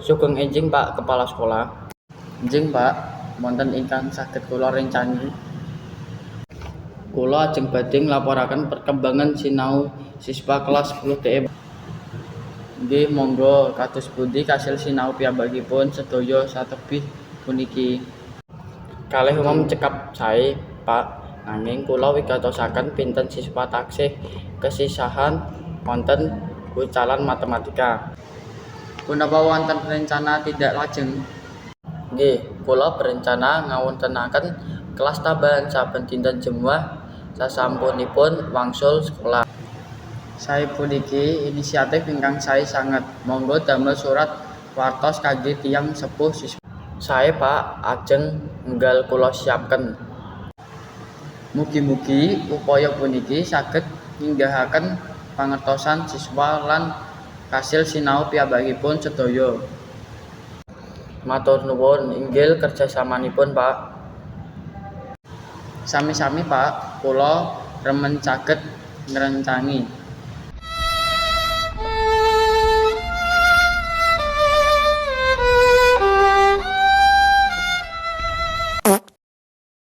Sugeng enjing Pak Kepala Sekolah. Enjing Pak, wonten ingkang saged kula rencani. Kula ajeng badhe nglaporaken perkembangan sinau siswa kelas 10 TM. Nggih, monggo kados pundi kasil sinau piyambakipun sedaya satebih puniki? Kalih umum cekap sae, Pak. Nanging kula wigatosaken pinten siswa taksih kesisahan wonten wucalan matematika. Punapa wonten rencana tindak lajeng? Nggih, kula berencana ngawontenaken kelas tambahan saben dinten Jumat sasampunipun wangsul sekolah. Sae puniki inisiatif ingkang sae sanget. Monggo damel surat wartos kangge tiyang sepuh siswa. Sae Pak, ajeng enggal kula siapken. Mugi-mugi upaya puniki saged nyinggahaken pangertosan siswa lan kasil sinau piyambakipun sedaya. Matur nuwun inggil kerjasamanipun Pak. Sami-sami Pak, kula remen saged ngrencani.